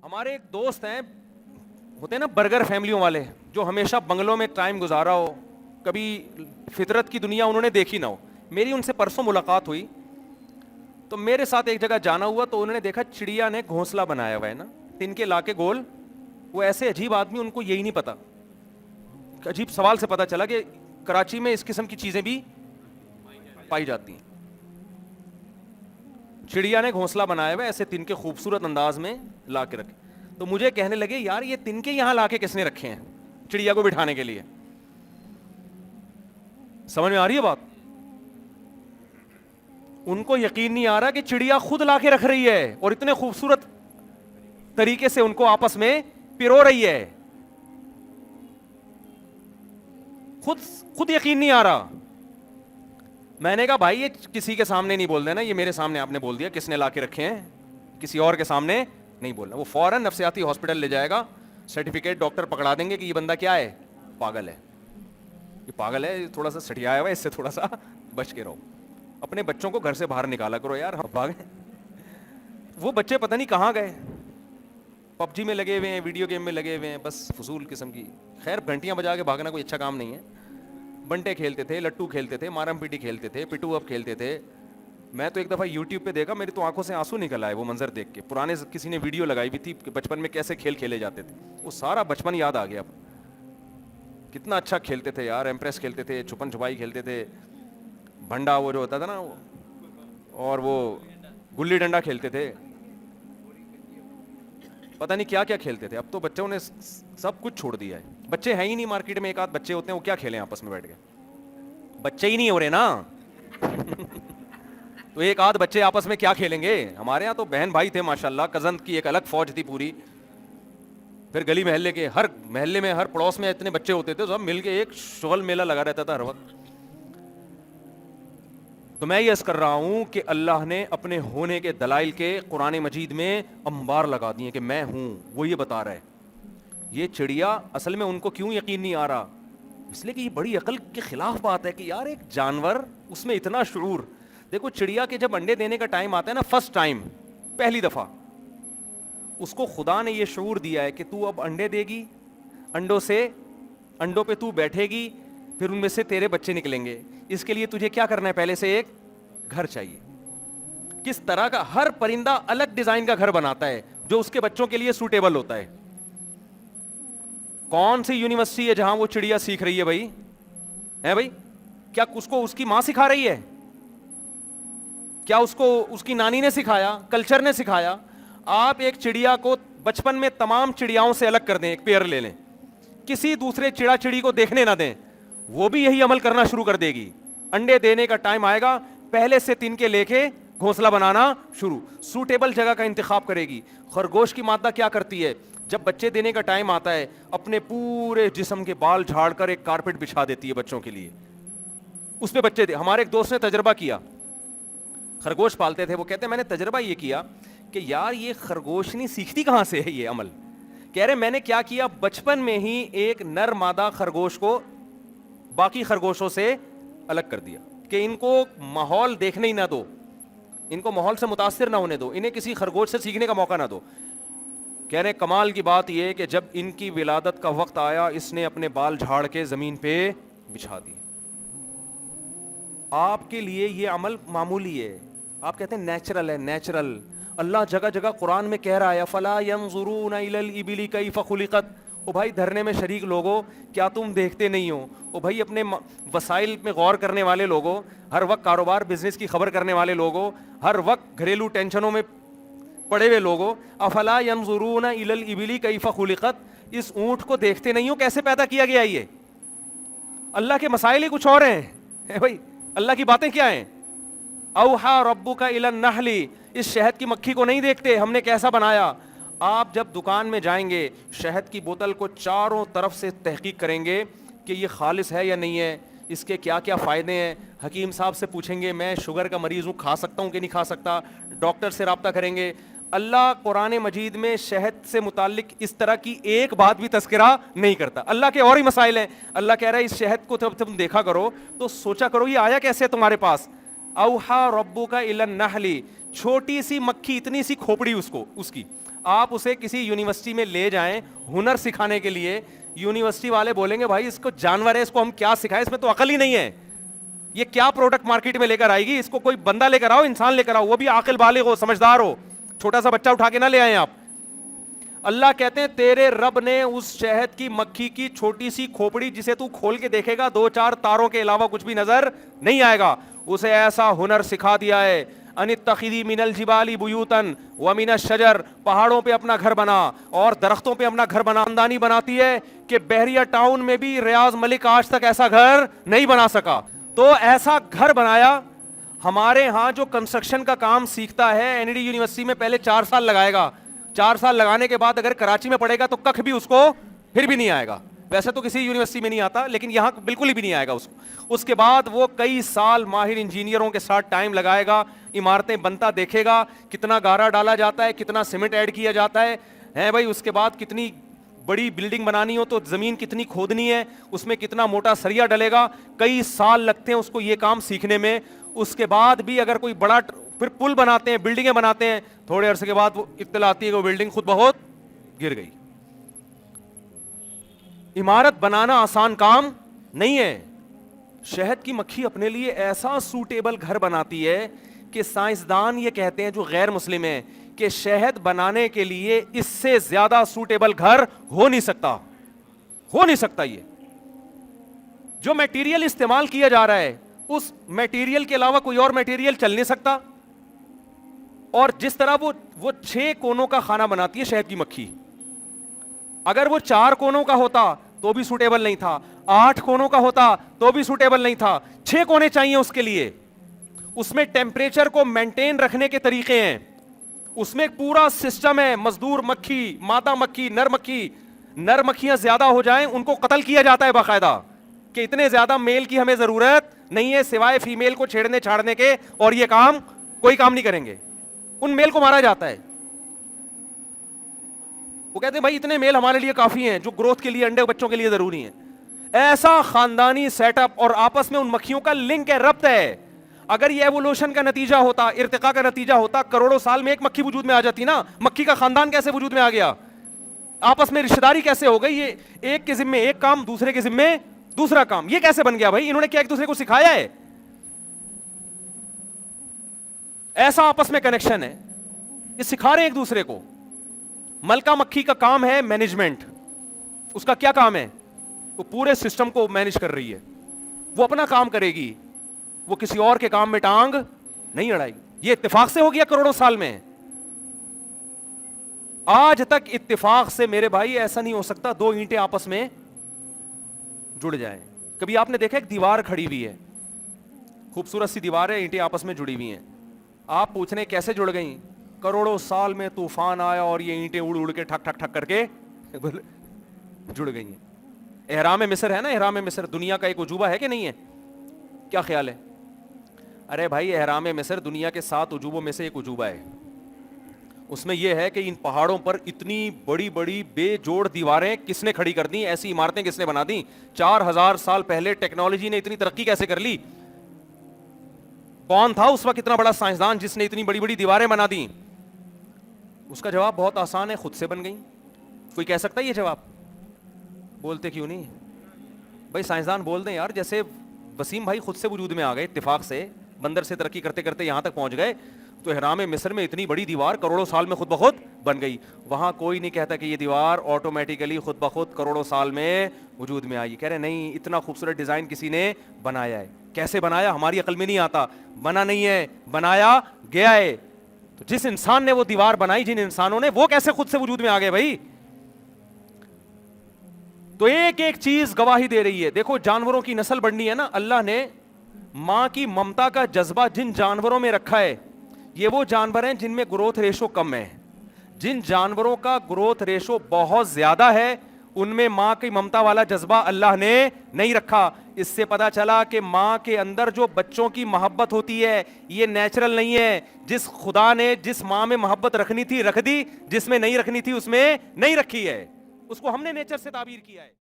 ہمارے ایک دوست ہیں, ہوتے ہیں نا برگر فیملیوں والے, جو ہمیشہ بنگلوں میں ٹائم گزارا ہو, کبھی فطرت کی دنیا انہوں نے دیکھی نہ ہو. میری ان سے پرسوں ملاقات ہوئی تو میرے ساتھ ایک جگہ جانا ہوا تو انہوں نے دیکھا چڑیا نے گھونسلہ بنایا ہوا ہے نا, تن کے لا کے گول. وہ ایسے عجیب آدمی, ان کو یہی نہیں پتا. عجیب سوال سے پتا چلا کہ کراچی میں اس قسم کی چیزیں بھی پائی جاتی ہیں. چڑیا نے گھونسلہ بنایا ہوا ایسے تن کے خوبصورت انداز میں لا کے رکھے. تو مجھے کہنے لگے یار یہ تن کے یہاں لا کے کس نے رکھے ہیں چڑیا کو بٹھانے کے لیے. سمجھ میں آ رہی ہے بات؟ ان کو یقین نہیں آ رہا کہ چڑیا خود لا کے رکھ رہی ہے اور اتنے خوبصورت طریقے سے ان کو آپس میں پرو رہی ہے. خود یقین نہیں آ رہا. میں نے کہا بھائی یہ کسی کے سامنے نہیں بول دینا, یہ میرے سامنے آپ نے بول دیا, کس نے لا کے رکھے ہیں, کسی اور کے سامنے نہیں بولنا. وہ فوراً نفسیاتی ہاسپٹل لے جائے گا, سرٹیفکیٹ ڈاکٹر پکڑا دیں گے کہ یہ بندہ کیا ہے, پاگل ہے, یہ پاگل ہے, تھوڑا سا سٹیایا ہوا ہے, اس سے تھوڑا سا بچ کے رہو. اپنے بچوں کو گھر سے باہر نکالا کرو یار, بھاگے. وہ بچے پتہ نہیں کہاں گئے, پب جی میں لگے ہوئے ہیں, ویڈیو گیم میں لگے ہوئے ہیں, بس فضول قسم کی. خیر گھنٹیاں بجا کے بھاگنا کوئی اچھا کام نہیں ہے. بنٹے کھیلتے تھے, لٹو کھیلتے تھے, مارم پیٹی کھیلتے تھے, پٹو اپ کھیلتے تھے. میں تو ایک دفعہ یوٹیوب پہ دیکھا, میری تو آنکھوں سے آنسو نکل آئے وہ منظر دیکھ کے. پرانے کسی نے ویڈیو لگائی ہوئی تھی کہ بچپن میں کیسے کھیل کھیلے جاتے تھے. وہ سارا بچپن یاد آ گیا. کتنا اچھا کھیلتے تھے یار, ایمپریس کھیلتے تھے, چھپن چھپائی کھیلتے تھے, بھنڈا وہ جو ہوتا تھا نا, اور وہ گلی ڈنڈا کھیلتے تھے, پتہ نہیں کیا کیا کھیلتے تھے. اب تو بچوں نے سب کچھ چھوڑ دیا ہے. بچے ہیں ہی نہیں مارکیٹ میں, ایک آدھ بچے ہوتے ہیں, وہ کیا کھیلیں آپس میں بیٹھ کے, بچے ہی نہیں ہو رہے نا. تو ایک آدھ بچے آپس میں کیا کھیلیں گے. ہمارے یہاں تو بہن بھائی تھے ماشاءاللہ, کزن کی ایک الگ فوج تھی پوری. پھر گلی محلے کے, ہر محلے میں ہر پڑوس میں اتنے بچے ہوتے تھے, سب مل کے ایک شغل میلہ لگا رہتا تھا ہر وقت. تو میں یہ عرض کر رہا ہوں کہ اللہ نے اپنے ہونے کے دلائل کے قرآن مجید میں انبار لگا دیے کہ میں ہوں. وہ یہ بتا رہا ہے. یہ چڑیا اصل میں ان کو کیوں یقین نہیں آ رہا, اس لیے کہ یہ بڑی عقل کے خلاف بات ہے کہ یار ایک جانور, اس میں اتنا شعور. دیکھو چڑیا کے جب انڈے دینے کا ٹائم آتا ہے نا, فرسٹ ٹائم, پہلی دفعہ, اس کو خدا نے یہ شعور دیا ہے کہ تو اب انڈے دے گی, انڈوں پہ تو بیٹھے گی, پھر ان میں سے تیرے بچے نکلیں گے. اس کے لیے تجھے کیا کرنا ہے, پہلے سے ایک گھر چاہیے. کس طرح کا, ہر پرندہ الگ ڈیزائن کا گھر بناتا ہے جو اس کے بچوں کے لیے سوٹیبل ہوتا ہے. کون سی یونیورسٹی ہے جہاں وہ چڑیا سیکھ رہی ہے بھائی, ہے بھائی؟ کیا اس کو اس کی ماں سکھا رہی ہے, کیا اس کو اس کی نانی نے سکھایا, کلچر نے سکھایا؟ آپ ایک چڑیا کو بچپن میں تمام چڑیاؤں سے الگ کر دیں, ایک پیئر لے لیں, کسی دوسرے چڑا چڑی کو دیکھنے نہ دیں, وہ بھی یہی عمل کرنا شروع کر دے گی. انڈے دینے کا ٹائم آئے گا, پہلے سے تن کے لے کے گھونسلہ بنانا شروع, سوٹیبل جگہ کا انتخاب کرے گی. خرگوش کی مادہ کیا کرتی ہے, جب بچے دینے کا ٹائم آتا ہے اپنے پورے جسم کے بال جھاڑ کر ایک کارپیٹ بچھا دیتی ہے بچوں کے لیے, اس پہ بچے دے. ہمارے ایک دوست نے تجربہ کیا, خرگوش پالتے تھے, وہ کہتے ہیں میں نے تجربہ یہ کیا کہ یار یہ خرگوشنی سیکھتی کہاں سے ہے یہ عمل. کہہ رہے میں نے کیا کیا, بچپن میں ہی ایک نر مادہ خرگوش کو باقی خرگوشوں سے الگ کر دیا کہ ان کو ماحول دیکھنے ہی نہ دو, ان کو ماحول سے متاثر نہ ہونے دو, انہیں کسی خرگوش سے سیکھنے کا موقع نہ دو. کہہ رہے کمال کی بات یہ کہ جب ان کی ولادت کا وقت آیا, اس نے اپنے بال جھاڑ کے زمین پہ بچھا دی. آپ کے لیے یہ عمل معمولی ہے, آپ کہتے ہیں نیچرل ہے, نیچرل. اللہ جگہ جگہ قرآن میں کہہ رہا ہے فلا ينظرون الى الابل كيف خلقت. او بھائی دھرنے میں شریک لوگوں, کیا تم دیکھتے نہیں ہو؟ او بھائی اپنے وسائل میں غور کرنے والے لوگوں, ہر وقت کاروبار بزنس کی خبر کرنے والے لوگوں, ہر وقت گھریلو ٹینشنوں میں پڑے ہوئے لوگوں, افلا ينظرون الى الابل كيف خلقت. اس اونٹ کو دیکھتے نہیں ہو کیسے پیدا کیا گیا؟ یہ اللہ کے مسائل ہی کچھ اور ہیں بھائی, اللہ کی باتیں کیا ہیں؟ اوحا ربک الی النحل, اس شہد کی مکھی کو نہیں دیکھتے ہم نے کیسا بنایا؟ آپ جب دکان میں جائیں گے شہد کی بوتل کو چاروں طرف سے تحقیق کریں گے کہ یہ خالص ہے یا نہیں ہے, اس کے کیا کیا فائدے ہیں. حکیم صاحب سے پوچھیں گے میں شوگر کا مریض ہوں, کھا سکتا ہوں کہ نہیں کھا سکتا, ڈاکٹر سے رابطہ کریں گے. اللہ قرآن مجید میں شہد سے متعلق اس طرح کی ایک بات بھی تذکرہ نہیں کرتا. اللہ کے اور ہی مسائل ہیں. اللہ کہہ رہا ہے اس شہد کو جب تم دیکھا کرو تو سوچا کرو یہ آیا کیسے تمہارے پاس. اوحا ربک الی النحل, چھوٹی سی مکھی, اتنی سی کھوپڑی اس کی, آپ اسے کسی یونیورسٹی میں لے جائیں ہنر سکھانے کے لیے, یونیورسٹی والے بولیں گے بھائی اس کو جانور ہے, اس کو ہم کیا سکھائیں, اس میں تو عقل ہی نہیں ہے, یہ کیا پروڈکٹ مارکیٹ میں لے کر آئے گی, اس کو کوئی بندہ لے کر آؤ, انسان لے کر آؤ, وہ بھی عاقل بالغ ہو, سمجھدار ہو, چھوٹا سا بچہ اٹھا کے نہ لے آئیں آپ. اللہ کہتے ہیں تیرے رب نے اس شہد کی مکھی کی چھوٹی سی کھوپڑی جسے تو کھول کے دیکھے گا 2-4 تاروں کے علاوہ کچھ بھی نظر نہیں آئے گا, اسے ایسا ہنر سکھا دیا ہے, ان اتخذی من الجبال بیوتن ومن الشجر, پہاڑوں پہ اپنا گھر بنا اور درختوں پہ اپنا گھر بنا. خاندانی بناتی ہے کہ بحریہ ٹاؤن میں بھی ریاض ملک آج تک ایسا گھر نہیں بنا سکا, تو ایسا گھر بنایا. ہمارے ہاں جو کنسٹرکشن کا کام سیکھتا ہے این ڈی یونیورسٹی میں پہلے 4 سال لگائے گا, 4 سال لگانے کے بعد اگر کراچی میں پڑھے گا تو ککھ بھی اس کو پھر بھی نہیں آئے گا. ویسے تو کسی یونیورسٹی میں نہیں آتا, لیکن یہاں بالکل ہی بھی نہیں آئے گا اس کو. اس کے بعد وہ کئی سال ماہر انجینئروں کے ساتھ ٹائم لگائے گا, عمارتیں بنتا دیکھے گا, کتنا گارا ڈالا جاتا ہے, کتنا سیمنٹ ایڈ کیا جاتا ہے بھائی. اس کے بعد کتنی بڑی بلڈنگ بنانی ہو تو زمین کتنی کھودنی ہے, اس میں کتنا موٹا سریا ڈلے گا, کئی سال لگتے ہیں اس کو یہ کام سیکھنے میں. اس کے بعد بھی اگر کوئی بڑا پھر پل بناتے ہیں, بلڈنگیں بناتے ہیں, تھوڑے عرصے کے بعد وہ اطلاع آتی ہے کہ وہ بلڈنگ خود بہت گر گئی. عمارت بنانا آسان کام نہیں ہے. شہد کی مکھی اپنے لیے ایسا سوٹیبل گھر بناتی ہے کہ سائنسدان یہ کہتے ہیں جو غیر مسلم ہیں کہ شہد بنانے کے لیے اس سے زیادہ سوٹیبل گھر ہو نہیں سکتا. یہ جو میٹیریل استعمال کیا جا رہا ہے اس میٹیریل کے علاوہ کوئی اور میٹیریل چل نہیں سکتا. اور جس طرح وہ 6 کونوں کا کھانا بناتی ہے شہد کی مکھی, اگر وہ 4 کونوں کا ہوتا تو بھی سوٹیبل نہیں تھا, 8 کونوں کا ہوتا تو بھی سوٹیبل نہیں تھا, 6 کونے چاہیے اس کے لیے. اس میں ٹیمپریچر کو مینٹین رکھنے کے طریقے ہیں, اس میں ایک پورا سسٹم ہے. مزدور مکھی, مادہ مکھی, نر مکھیاں زیادہ ہو جائیں ان کو قتل کیا جاتا ہے باقاعدہ کہ اتنے زیادہ میل کی ہمیں ضرورت نہیں ہے سوائے فیمیل کو چھیڑنے چھاڑنے کے, اور یہ کام کوئی کام نہیں کریں گے. ان میل کو مارا جاتا ہے. وہ کہتے ہیں بھائی اتنے میل ہمارے لیے کافی ہیں جو گروتھ کے لیے, انڈے بچوں کے لیے ضروری ہیں. ایسا خاندانی سیٹ اپ, اور آپس میں ان مکھیوں کا لنک ہے, ربط ہے. اگر یہ ایوولوشن کا نتیجہ ہوتا, ارتقاء کا نتیجہ ہوتا, کروڑوں سال میں ایک مکھی وجود میں آ جاتی نا. مکھی کا خاندان کیسے وجود میں آ گیا, آپس میں رشتہ داری کیسے ہو گئی, یہ ایک کے ذمے ایک کام, دوسرے کے ذمے دوسرا کام, یہ کیسے بن گیا بھائی؟ انہوں نے کیا ایک دوسرے کو سکھایا ہے؟ ایسا آپس میں کنیکشن ہے, یہ سکھا رہے ہیں ایک دوسرے کو. ملکہ مکھی کا کام ہے مینجمنٹ. اس کا کیا کام ہے؟ وہ پورے سسٹم کو مینج کر رہی ہے. وہ اپنا کام کرے گی, وہ کسی اور کے کام میں ٹانگ نہیں اڑائے گی. یہ اتفاق سے ہو گیا کروڑوں سال میں. آج تک اتفاق سے میرے بھائی ایسا نہیں ہو سکتا 2 اینٹیں آپس میں جڑ جائیں. کبھی آپ نے دیکھا ایک دیوار کھڑی ہوئی ہے, خوبصورت سی دیوار ہے, اینٹیں آپس میں جڑی ہوئی ہیں. آپ پوچھ رہے ہیں کیسے جڑ گئیں؟ کروڑوں سال میں طوفان آیا اور یہ اینٹیں اڑ اڑ کے ٹھک ٹھک ٹھک کر کے جڑ گئی ہیں. احرام مصر ہے نا, احرام مصر دنیا کا ایک عجوبہ ہے کہ نہیں ہے؟ کیا خیال ہے؟ ارے بھائی احرام مصر دنیا کے 7 عجوبوں میں سے ایک عجوبہ ہے. اس میں یہ ہے کہ ان پہاڑوں پر اتنی بڑی بڑی بے جوڑ دیواریں کس نے کھڑی کر دی, ایسی عمارتیں کس نے بنا دی؟ 4000 سال پہلے ٹیکنالوجی نے اتنی ترقی کیسے کر لی؟ کون تھا اس وقت اتنا بڑا سائنسدان جس نے اتنی بڑی بڑی دیواریں بنا دی؟ اس کا جواب بہت آسان ہے, خود سے بن گئی. کوئی کہہ سکتا ہے یہ جواب؟ بولتے کیوں نہیں بھائی؟ سائنسدان بول دیں یار, جیسے وسیم بھائی خود سے وجود میں آ گئے اتفاق سے, بندر سے ترقی کرتے کرتے یہاں تک پہنچ گئے, تو احرام مصر میں اتنی بڑی دیوار کروڑوں سال میں خود بخود بن گئی. وہاں کوئی نہیں کہتا کہ یہ دیوار آٹومیٹیکلی خود بخود کروڑوں سال میں وجود میں آئی. کہہ رہے نہیں, اتنا خوبصورت ڈیزائن کسی نے بنایا ہے. کیسے بنایا ہماری عقل میں نہیں آتا. بنا نہیں ہے, بنایا گیا ہے. تو جس انسان نے وہ دیوار بنائی, جن انسانوں نے, وہ کیسے خود سے وجود میں آ گئے بھائی؟ تو ایک ایک چیز گواہی دے رہی ہے. دیکھو جانوروں کی نسل بڑھنی ہے نا, اللہ نے ماں کی ممتا کا جذبہ جن جانوروں میں رکھا ہے, یہ وہ جانور ہیں جن میں گروتھ ریشو کم ہے. جن جانوروں کا گروتھ ریشو بہت زیادہ ہے ان میں ماں کی ممتا والا جذبہ اللہ نے نہیں رکھا. اس سے پتا چلا کہ ماں کے اندر جو بچوں کی محبت ہوتی ہے یہ نیچرل نہیں ہے. جس خدا نے جس ماں میں محبت رکھنی تھی رکھ دی, جس میں نہیں رکھنی تھی اس میں نہیں رکھی ہے. اس کو ہم نے نیچر سے تعبیر کیا ہے.